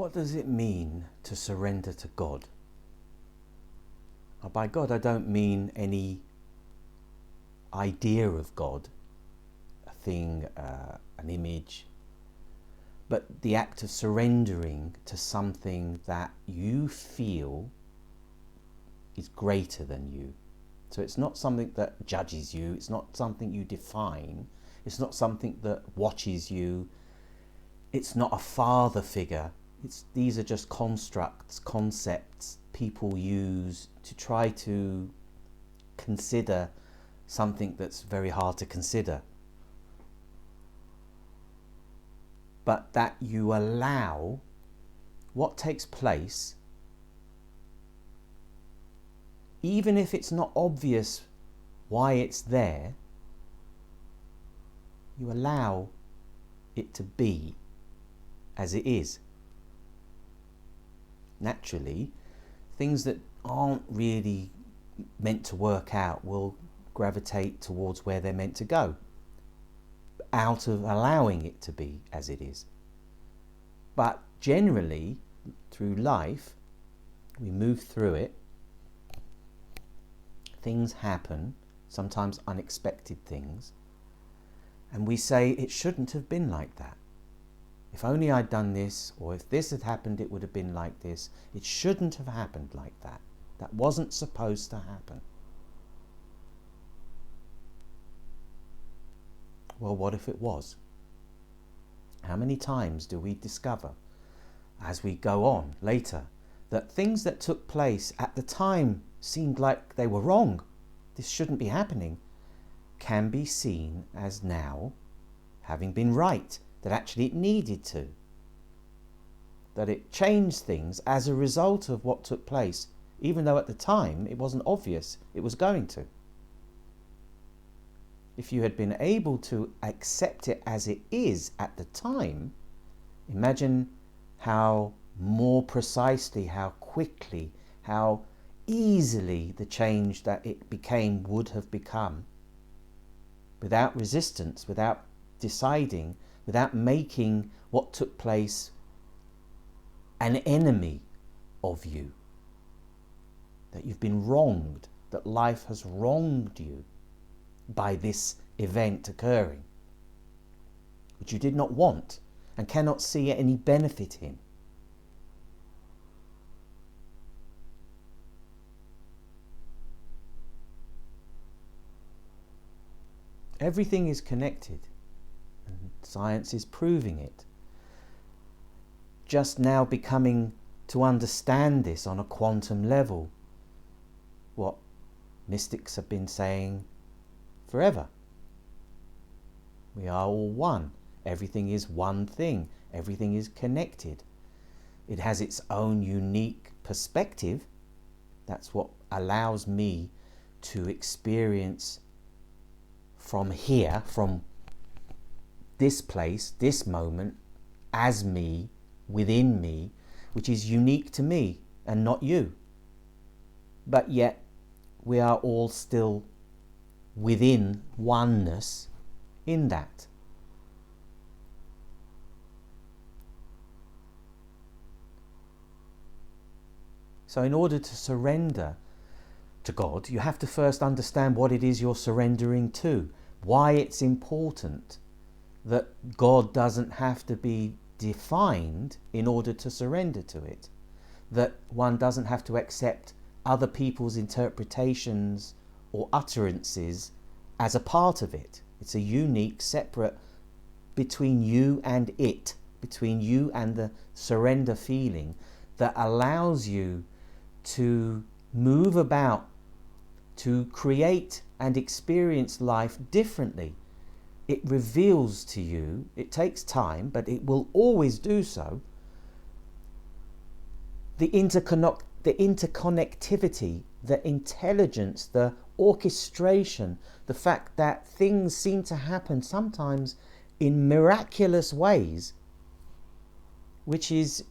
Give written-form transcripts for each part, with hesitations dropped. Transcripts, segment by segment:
What does it mean to surrender to God? By God, I don't mean any idea of God, a thing, an image, but the act of surrendering to something that you feel is greater than you. So it's not something that judges you, it's not something you define, it's not something that watches you, it's not a father figure. These are just constructs, concepts people use to try to consider something that's very hard to consider. But that you allow what takes place, even if it's not obvious why it's there, you allow it to be as it is. Naturally, things that aren't really meant to work out will gravitate towards where they're meant to go, out of allowing it to be as it is. But generally, through life, we move through it, things happen, sometimes unexpected things, and we say it shouldn't have been like that. If only I'd done this, or if this had happened, it would have been like this. It shouldn't have happened like that. That wasn't supposed to happen. Well, what if it was? How many times do we discover, as we go on later, that things that took place at the time seemed like they were wrong, this shouldn't be happening, can be seen as now having been right, that actually it needed to, that it changed things as a result of what took place, even though at the time it wasn't obvious it was going to. If you had been able to accept it as it is at the time, imagine how more precisely, how quickly, how easily the change that it became would have become, without resistance, without deciding, without making what took place an enemy of you. That you've been wronged, that life has wronged you by this event occurring, which you did not want and cannot see any benefit in. Everything is connected, and science is proving it. Just now becoming to understand this on a quantum level, what mystics have been saying forever. We are all one. Everything is one thing. Everything is connected. It has its own unique perspective. That's what allows me to experience from here, from this place, this moment, as me, within me, which is unique to me and not you. But yet we are all still within oneness in that. So in order to surrender to God, you have to first understand what it is you're surrendering to, why it's important that God doesn't have to be defined in order to surrender to it, that one doesn't have to accept other people's interpretations or utterances as a part of it. It's a unique, separate, between you and it, between you and the surrender feeling, that allows you to move about, to create and experience life differently. It reveals to you, it takes time, but it will always do so, the interconnectivity, the intelligence, the orchestration, the fact that things seem to happen sometimes in miraculous ways, which is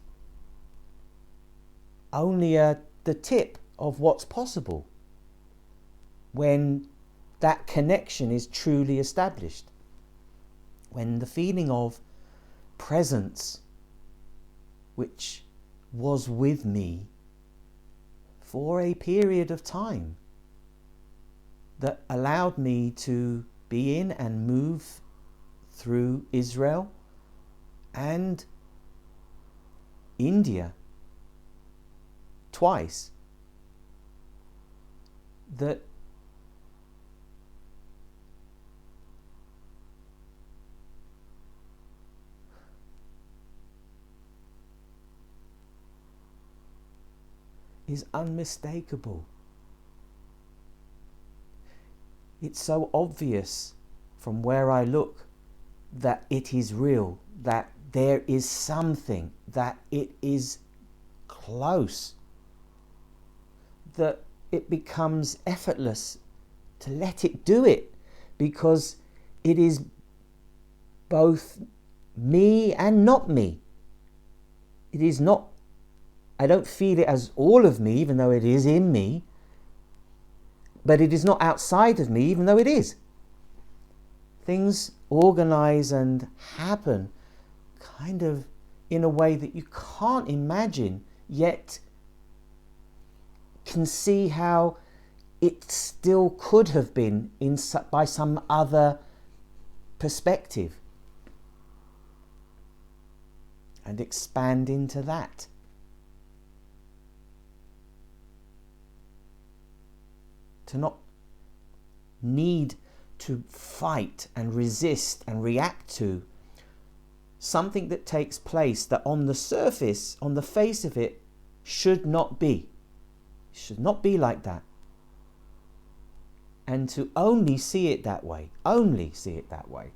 only the tip of what's possible when that connection is truly established. When the feeling of presence which was with me for a period of time, that allowed me to be in and move through Israel and India twice, that is unmistakable. It's so obvious from where I look that it is real, that there is something, that it is close, that it becomes effortless to let it do it, because it is both me and not me. It is not, I don't feel it as all of me, even though it is in me, but it is not outside of me, even though it is. Things organize and happen kind of in a way that you can't imagine, yet can see how it still could have been by some other perspective, and expand into that. To not need to fight and resist and react to something that takes place that on the surface, on the face of it, should not be. It should not be like that. And to only see it that way, only see it that way.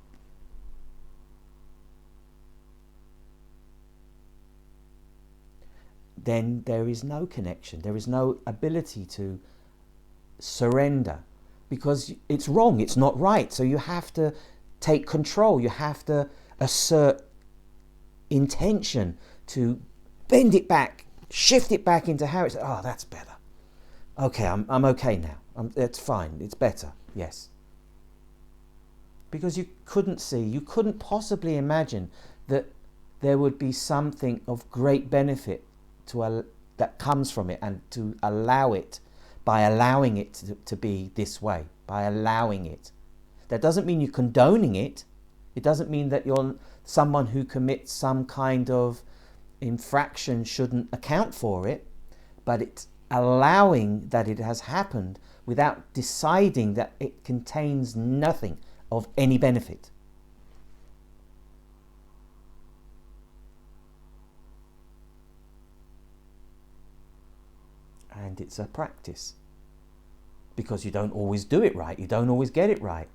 Then there is no connection, there is no ability to surrender, because it's wrong, it's not right. So you have to take control, you have to assert intention to bend it back, shift it back into how it's, oh, that's better. Okay, I'm okay now. It's fine, it's better, yes. Because you couldn't possibly imagine that there would be something of great benefit that comes from it, and to allow it, by allowing it to be this way, by allowing it. That doesn't mean you're condoning it. It doesn't mean that you're someone who commits some kind of infraction shouldn't account for it, but it's allowing that it has happened without deciding that it contains nothing of any benefit. And it's a practice, because you don't always do it right, you don't always get it right.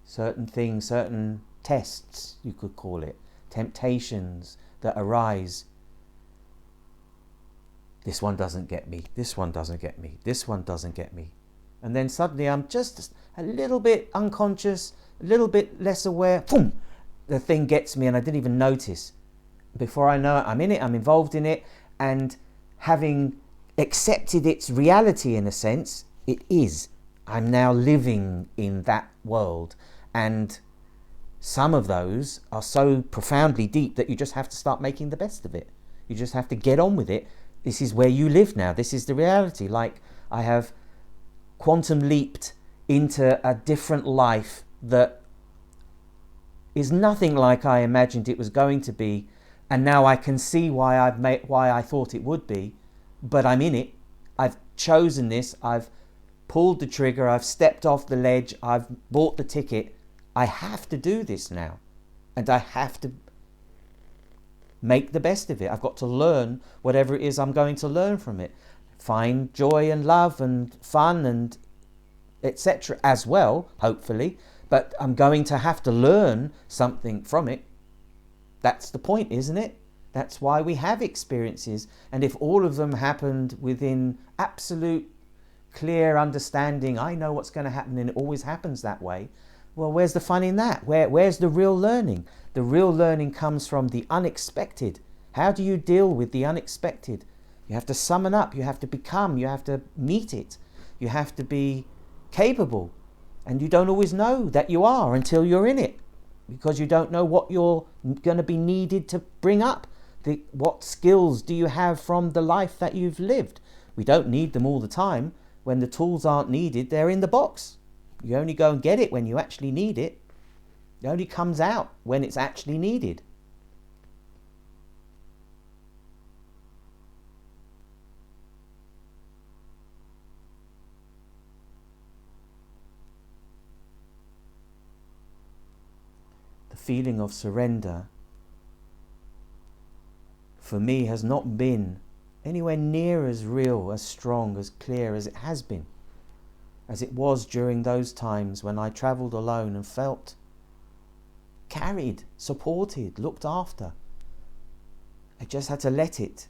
Certain things, certain tests, you could call it, temptations that arise. This one doesn't get me, this one doesn't get me, this one doesn't get me. And then suddenly I'm just a little bit unconscious, a little bit less aware, boom, the thing gets me and I didn't even notice. Before I know it, I'm in it, I'm involved in it, and having accepted its reality in a sense, it is. I'm now living in that world, and some of those are so profoundly deep that you just have to start making the best of it. You just have to get on with it. This is where you live now. This is the reality. Like, I have quantum leaped into a different life that is nothing like I imagined it was going to be. And now I can see why I thought it would be, but I'm in it. I've chosen this. I've pulled the trigger. I've stepped off the ledge. I've bought the ticket. I have to do this now, and I have to make the best of it. I've got to learn whatever it is I'm going to learn from it. Find joy and love and fun and etc. as well, hopefully. But I'm going to have to learn something from it. That's the point, isn't it? That's why we have experiences. And if all of them happened within absolute clear understanding, I know what's going to happen and it always happens that way, well, where's the fun in that? Where's the real learning? The real learning comes from the unexpected. How do you deal with the unexpected? You have to summon up, you have to become, you have to meet it. You have to be capable. And you don't always know that you are until you're in it. because you don't know what you're going to be needed to bring up. What skills do you have from the life that you've lived? We don't need them all the time. When the tools aren't needed, they're in the box. You only go and get it when you actually need it. It only comes out when it's actually needed. The feeling of surrender for me has not been anywhere near as real, as strong, as clear as it has been, as it was during those times when I travelled alone and felt carried, supported, looked after. I just had to let it.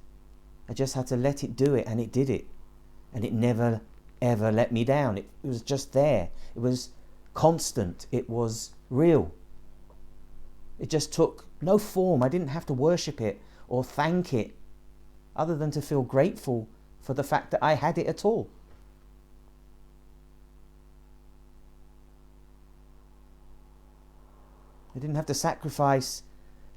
I just had to let it do it, and it did it. And it never, ever let me down. It was just there. It was constant. It was real. It just took no form. I didn't have to worship it or thank it, other than to feel grateful for the fact that I had it at all. I didn't have to sacrifice.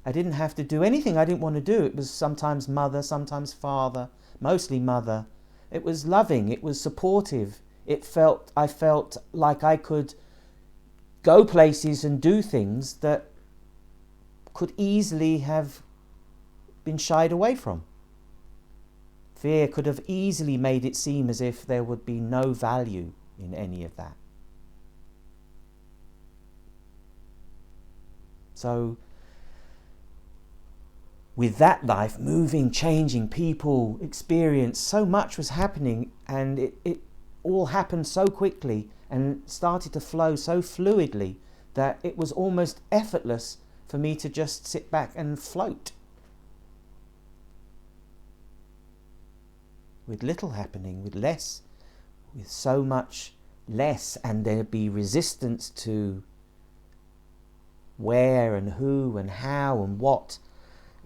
I didn't have to do anything I didn't want to do. It was sometimes mother, sometimes father, mostly mother. It was loving, it was supportive. I felt like I could go places and do things that could easily have been shied away from. Fear could have easily made it seem as if there would be no value in any of that. So, with that life, moving, changing, people, experience, so much was happening, and it all happened so quickly and started to flow so fluidly that it was almost effortless for me to just sit back and float. With little happening, with less, with so much less, and there'd be resistance to where and who and how and what,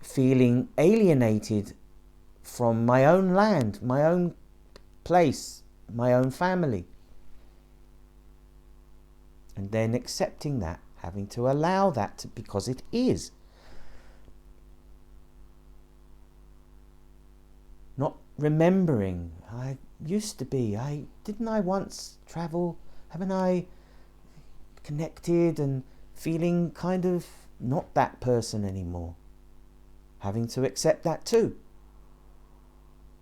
feeling alienated from my own land, my own place, my own family. And then accepting that, having to allow that because it is. Not remembering, I used to be, didn't I once travel, haven't I connected, and feeling kind of not that person anymore. Having to accept that too.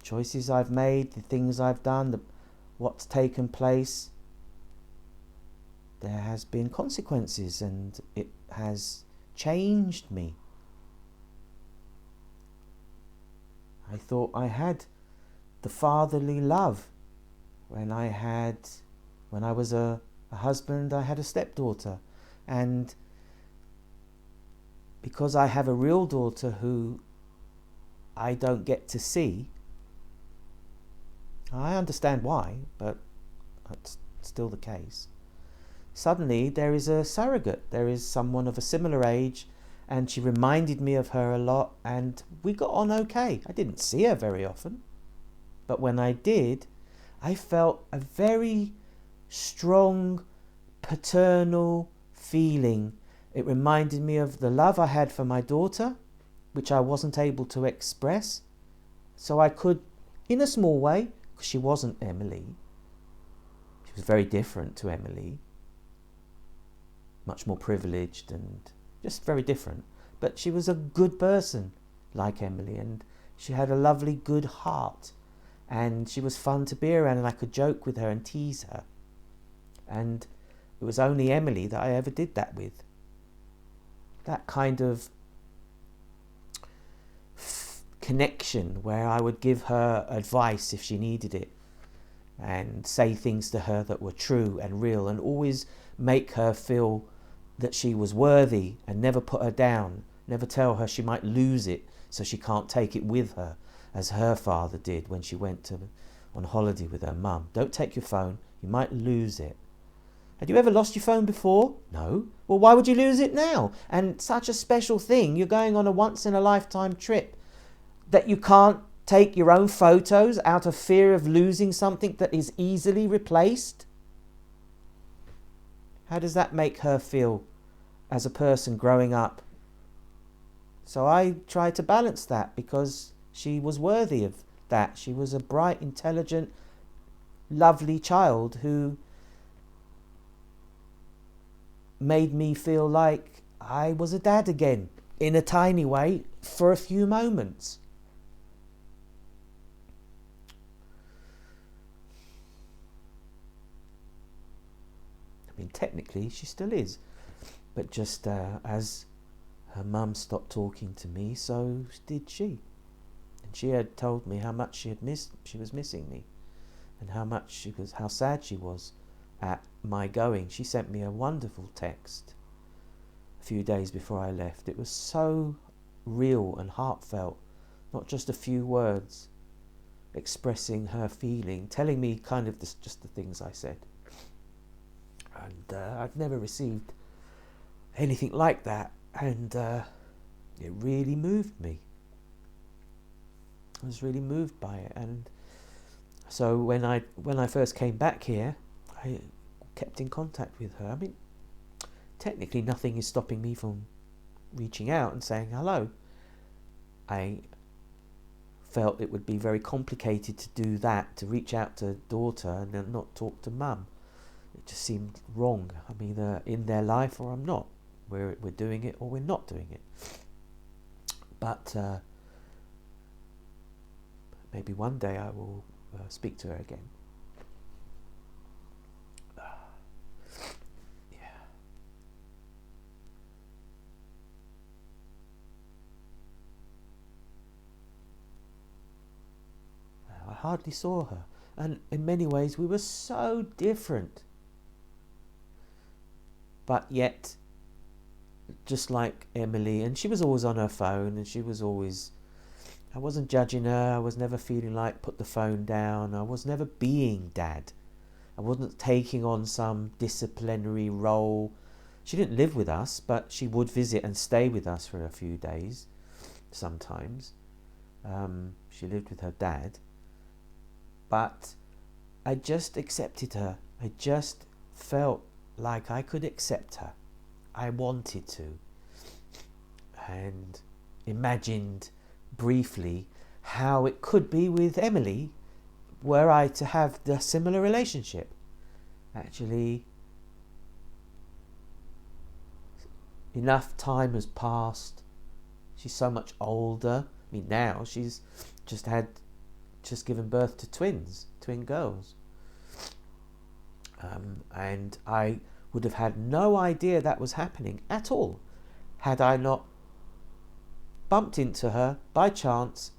Choices I've made, the things I've done, what's taken place, there has been consequences, and it has changed me. I thought I had the fatherly love when I was a husband. I had a stepdaughter, and because I have a real daughter who I don't get to see, I understand why, but that's still the case. Suddenly there is a surrogate, there is someone of a similar age, and she reminded me of her a lot, and we got on okay. I didn't see her very often, but when I did, I felt a very strong paternal feeling. It reminded me of the love I had for my daughter, which I wasn't able to express. So I could, in a small way, because she wasn't Emily. She was very different to Emily. Much more privileged and just very different. But she was a good person, like Emily, and she had a lovely, good heart. And she was fun to be around, and I could joke with her and tease her. And it was only Emily that I ever did that with. That kind of connection where I would give her advice if she needed it, and say things to her that were true and real, and always make her feel that she was worthy, and never put her down, never tell her she might lose it so she can't take it with her, as her father did when she went on holiday with her mum. Don't take your phone, you might lose it. Had you ever lost your phone before? No. Well, why would you lose it now? And such a special thing, you're going on a once-in-a-lifetime trip, that you can't take your own photos out of fear of losing something that is easily replaced? How does that make her feel as a person growing up. So I tried to balance that because she was worthy of that. She was a bright, intelligent, lovely child who made me feel like I was a dad again, in a tiny way, for a few moments. I mean, technically she still is, but just as her mum stopped talking to me, so did she. And she had told me how much she was missing me, and how sad she was at my going. She sent me a wonderful text a few days before I left. It was so real and heartfelt, not just a few words expressing her feeling, telling me kind of just the things I said. And I've never received anything like that, and it really moved me. I was really moved by it. And so when I first came back here, I kept in contact with her. I mean, technically nothing is stopping me from reaching out and saying hello. I felt it would be very complicated to do that, to reach out to daughter and then not talk to mum. It just seemed wrong. I'm either in their life or I'm not. We're doing it or we're not doing it. But maybe one day I will speak to her again. I hardly saw her, and in many ways we were so different. But yet, just like Emily, and she was always on her phone, and I wasn't judging her. I was never feeling like put the phone down. I was never being dad. I wasn't taking on some disciplinary role. She didn't live with us, but she would visit and stay with us for a few days sometimes. She lived with her dad. But I just accepted her. I just felt like I could accept her. I wanted to. And imagined briefly how it could be with Emily were I to have the similar relationship. Actually, enough time has passed. She's so much older. I mean, now she's just given birth to twin girls. And I would have had no idea that was happening at all had I not bumped into her by chance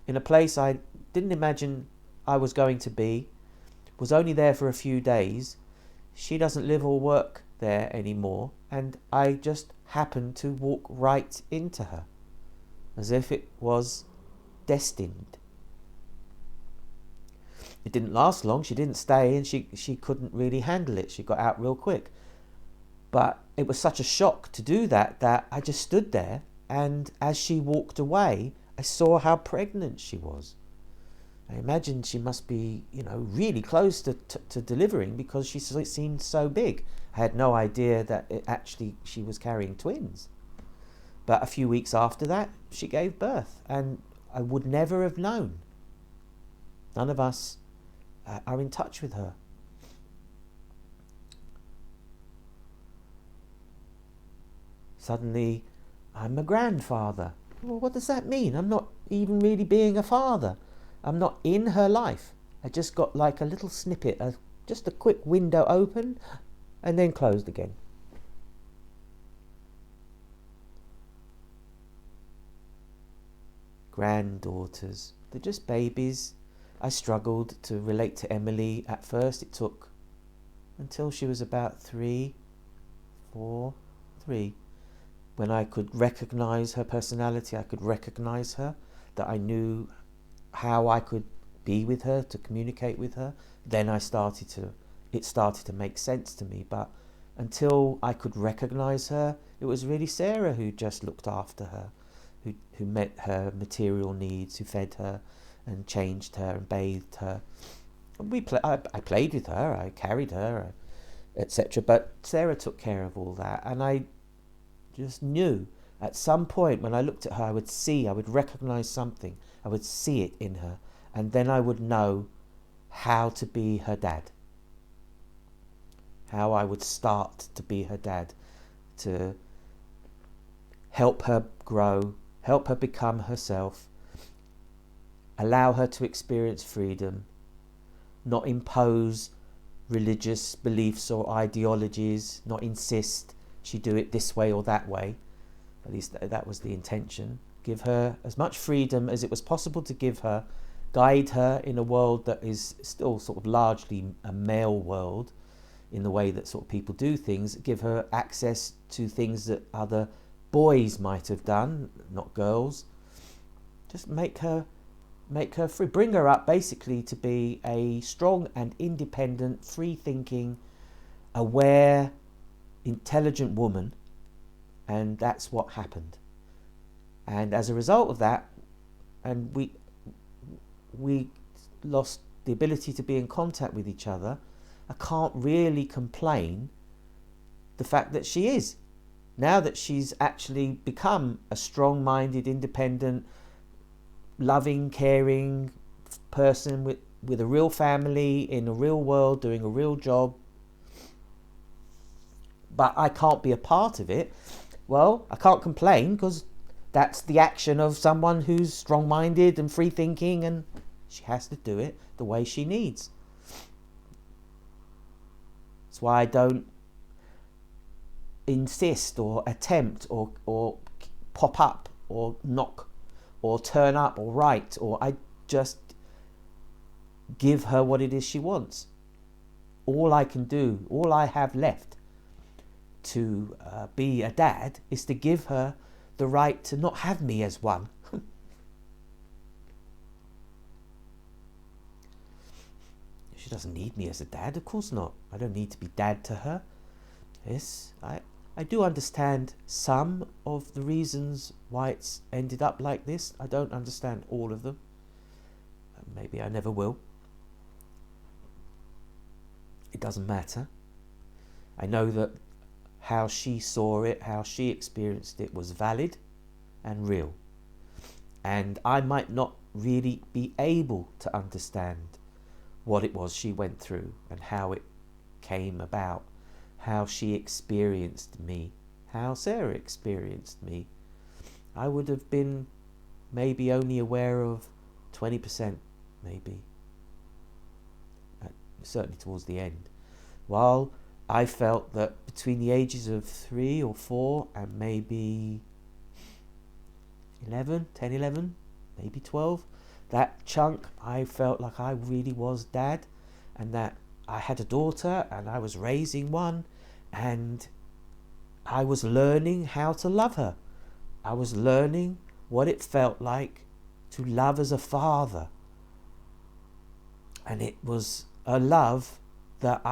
in a place I didn't imagine I was going to be, was only there for a few days. She doesn't live or work there anymore, and I just happened to walk right into her, as if it was destined. It didn't last long. She didn't stay, and she couldn't really handle it. She got out real quick. But it was such a shock to do that I just stood there, and as she walked away, I saw how pregnant she was. I imagined she must be, really close to delivering because she seemed so big. I had no idea that she was carrying twins. But a few weeks after that, she gave birth, and I would never have known. None of us are in touch with her. Suddenly, I'm a grandfather. Well, what does that mean? I'm not even really being a father. I'm not in her life. I just got like a little snippet, just a quick window open and then closed again. Granddaughters, they're just babies. I struggled to relate to Emily at first. It took until she was about 3. When I could recognize her personality, I could recognize her, that I knew how I could be with her, to communicate with her. Then it started to make sense to me. But until I could recognize her, it was really Sarah who just looked after her, who met her material needs, who fed her and changed her and bathed her. I played with her, I carried her, etc. But Sarah took care of all that, and I just knew. At some point when I looked at her, I would recognize something. I would see it in her. And then I would know how to be her dad. How I would start to be her dad. To help her grow, help her become herself, allow her to experience freedom, not impose religious beliefs or ideologies, not insist she do it this way or that way. At least that was the intention. Give her as much freedom as it was possible to give her, guide her in a world that is still sort of largely a male world in the way that sort of people do things, give her access to things that other boys might have done, not girls. Just make her free. Bring her up basically to be a strong and independent, free-thinking, aware, intelligent woman. And that's what happened. And as a result of that, and we lost the ability to be in contact with each other, I can't really complain the fact that she is. Now that she's actually become a strong-minded, independent, loving, caring person with a real family, in a real world, doing a real job, but I can't be a part of it, well, I can't complain, because that's the action of someone who's strong-minded and free-thinking, and she has to do it the way she needs. That's why I don't insist or attempt or pop up or knock or turn up or write, or I just give her what it is she wants. All I can do, all I have left to be a dad, is to give her the right to not have me as one. She doesn't need me as a dad, of course not. I don't need to be dad to her. Yes, I do understand some of the reasons why it's ended up like this. I don't understand all of them. Maybe I never will. It doesn't matter. I know that how she saw it, how she experienced it, was valid and real. And I might not really be able to understand what it was she went through and how it came about, how she experienced me, how Sarah experienced me. I would have been maybe only aware of 20%, maybe, certainly towards the end. While I felt that between the ages of 3 or 4 and maybe 11, maybe 12, that chunk, I felt like I really was dad, and that I had a daughter and I was raising one, and I was learning how to love her. I was learning what it felt like to love as a father. And it was a love that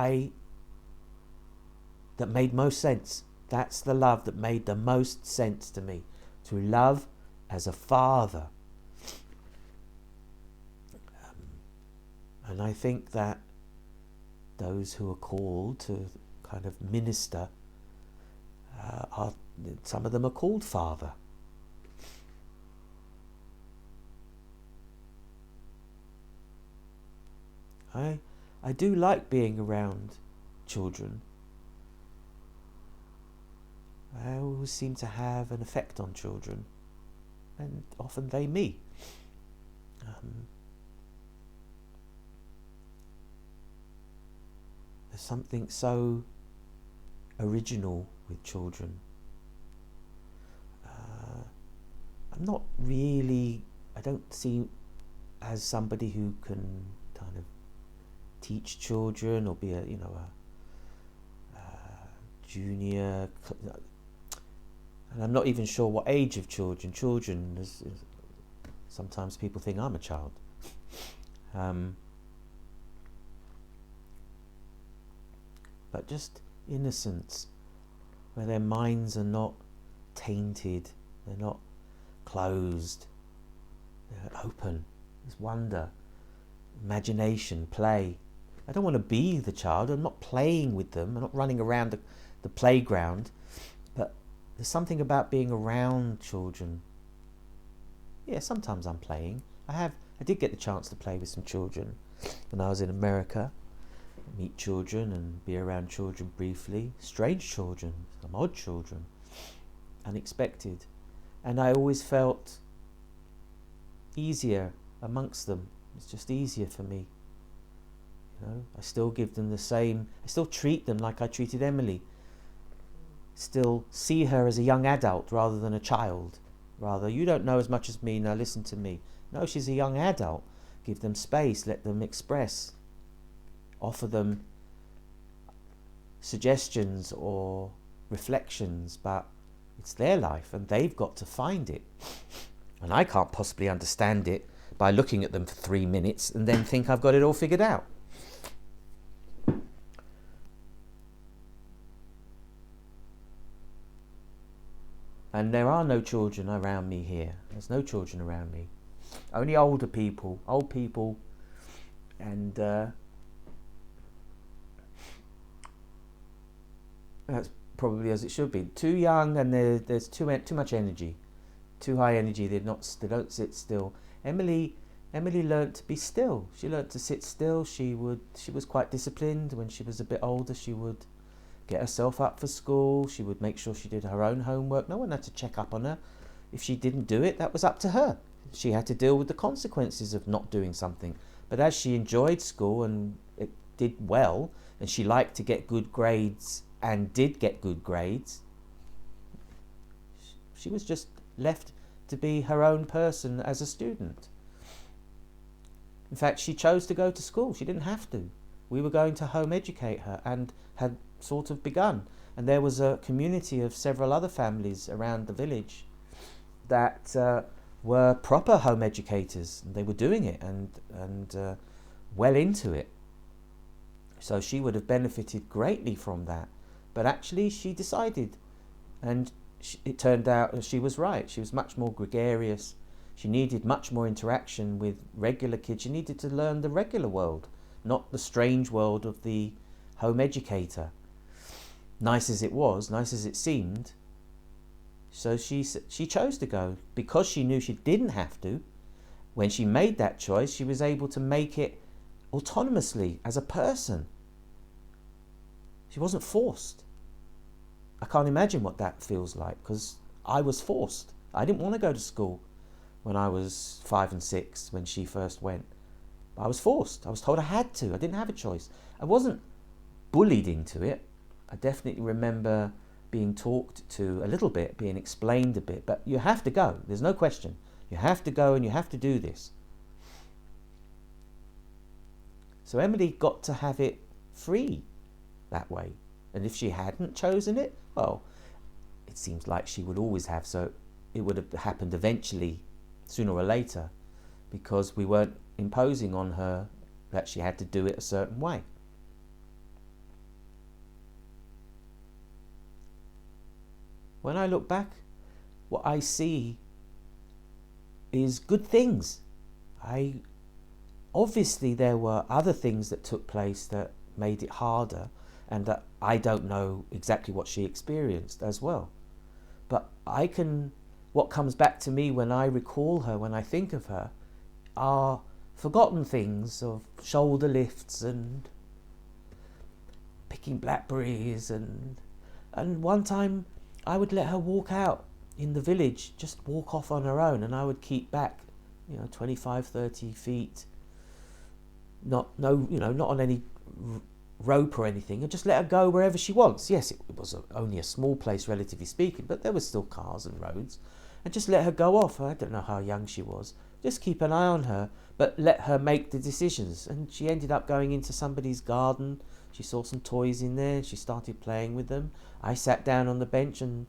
made most sense. That's the love that made the most sense to me. To love as a father. And I think that those who are called to kind of minister, some of them are called father. I do like being around children. I always seem to have an effect on children, and often they me. There's something so original with children. I'm not really, I don't see as somebody who can kind of teach children or be a junior, and I'm not even sure what age of children. Sometimes people think I'm a child. But just innocence, where their minds are not tainted, they're not closed, they're open. There's wonder, imagination, play. I don't want to be the child. I'm not playing with them. I'm not running around the playground. But there's something about being around children. Yeah, sometimes I'm playing. I did get the chance to play with some children when I was in America. Meet children and be around children briefly. Strange children, some odd children, unexpected. And I always felt easier amongst them. It's just easier for me. I still give them the same, I still treat them like I treated Emily. Still see her as a young adult rather than a child. Rather, you don't know as much as me, now listen to me. No, she's a young adult. Give them space, let them express. Offer them suggestions or reflections, but it's their life and they've got to find it. And I can't possibly understand it by looking at them for 3 minutes and then think I've got it all figured out. And there are no children around me here. There's no children around me. Only older people, old people, and that's probably as it should be. Too young, and there's too much energy, too high energy. They don't sit still. Emily learnt to be still. She learnt to sit still. She was quite disciplined. When she was a bit older, she would get herself up for school. She would make sure she did her own homework. No one had to check up on her. If she didn't do it, that was up to her. She had to deal with the consequences of not doing something. But as she enjoyed school and it did well, and she liked to get good grades and did get good grades, she was just left to be her own person as a student. In fact, she chose to go to school. She didn't have to. We were going to home educate her and had sort of begun. And there was a community of several other families around the village that were proper home educators. And they were doing it and well into it. So she would have benefited greatly from that. But actually she decided, and it turned out she was right. She was much more gregarious. She needed much more interaction with regular kids. She needed to learn the regular world, not the strange world of the home educator. Nice as it was, nice as it seemed. So she chose to go because she knew she didn't have to. When she made that choice, she was able to make it autonomously as a person. She wasn't forced. I can't imagine what that feels like because I was forced. I didn't want to go to school when I was 5 and 6 when she first went. I was forced. I was told I had to. I didn't have a choice. I wasn't bullied into it. I definitely remember being talked to a little bit, being explained a bit, but you have to go. There's no question. You have to go and you have to do this. So Emily got to have it free that way. And if she hadn't chosen it, well, it seems like she would always have. So it would have happened eventually, sooner or later, because we weren't imposing on her that she had to do it a certain way. When I look back, what I see is good things. Obviously there were other things that took place that made it harder, and that I don't know exactly what she experienced as well. But what comes back to me when I recall her, when I think of her, are forgotten things of shoulder lifts and picking blackberries, and one time I would let her walk out in the village, just walk off on her own, and I would keep back, 25, 30 feet, not on any rope or anything, and just let her go wherever she wants. Yes, it was only a small place, relatively speaking, but there were still cars and roads, and just let her go off. I don't know how young she was. Just keep an eye on her, but let her make the decisions. And she ended up going into somebody's garden. She saw some toys in there, and she started playing with them. I sat down on the bench and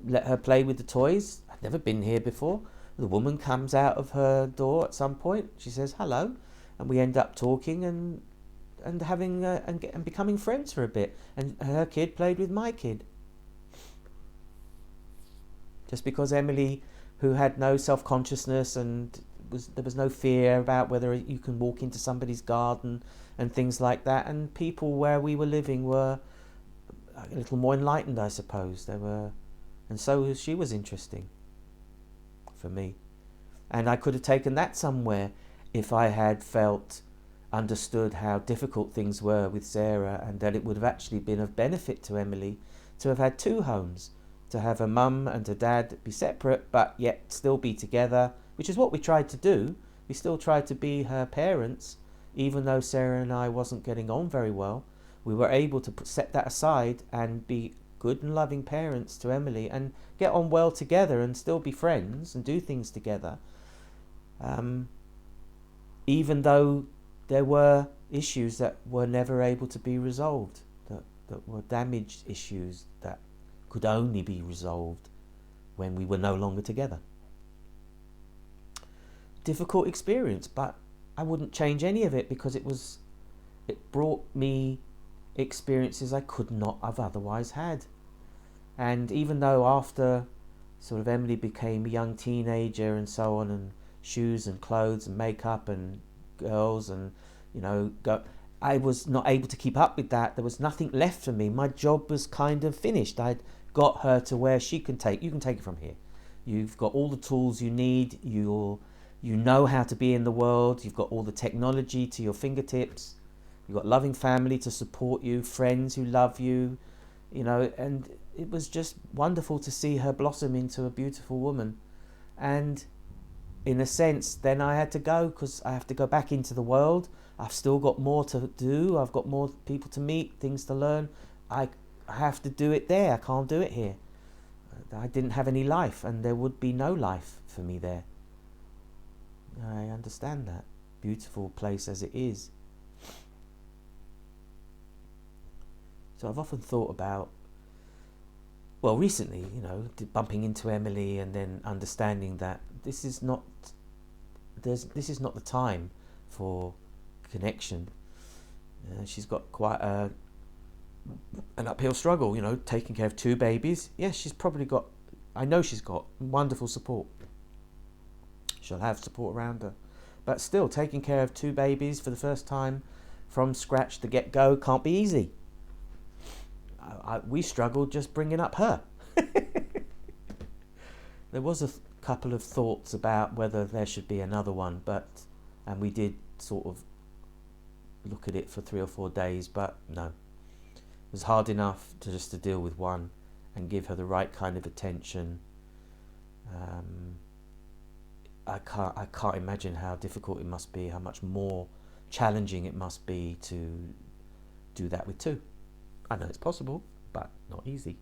let her play with the toys. I'd never been here before. The woman comes out of her door at some point. She says hello, and we end up talking and having and becoming friends for a bit. And her kid played with my kid. Just because Emily, who had no self-consciousness and there was no fear about whether you can walk into somebody's garden and things like that, and people where we were living were a little more enlightened, I suppose. They were And so she was interesting for me. And I could have taken that somewhere if I had understood how difficult things were with Sarah, and that it would have actually been of benefit to Emily to have had two homes, to have a mum and a dad be separate but yet still be together, which is what we tried to do. We still tried to be her parents, even though Sarah and I wasn't getting on very well. We were able to set that aside and be good and loving parents to Emily and get on well together and still be friends and do things together. Even though there were issues that were never able to be resolved, that were damaged issues that could only be resolved when we were no longer together. Difficult experience, but I wouldn't change any of it, because it brought me experiences I could not have otherwise had. And even though after sort of Emily became a young teenager and so on, and shoes and clothes and makeup and girls and I was not able to keep up with that. There was nothing left for me. My job was kind of finished. I'd got her to where you can take it from here. You've got all the tools you need. You know how to be in the world. You've got all the technology to your fingertips. You've got loving family to support you, friends who love you, and it was just wonderful to see her blossom into a beautiful woman. And in a sense, then I had to go, because I have to go back into the world. I've still got more to do. I've got more people to meet, things to learn. I have to do it there. I can't do it here. I didn't have any life, and there would be no life for me there. I understand that. Beautiful place as it is. So I've often thought about, well, recently, bumping into Emily and then understanding that this is not the time for connection. She's got quite an uphill struggle, taking care of two babies. Yes, I know she's got wonderful support. She'll have support around her. But still, taking care of two babies for the first time from scratch, the get-go, can't be easy. We struggled just bringing up her. There was a couple of thoughts about whether there should be another one, and we did sort of look at it for 3 or 4 days, but no. It was hard enough to deal with one and give her the right kind of attention. I can't imagine how difficult it must be, how much more challenging it must be to do that with two. I know it's possible, but not easy.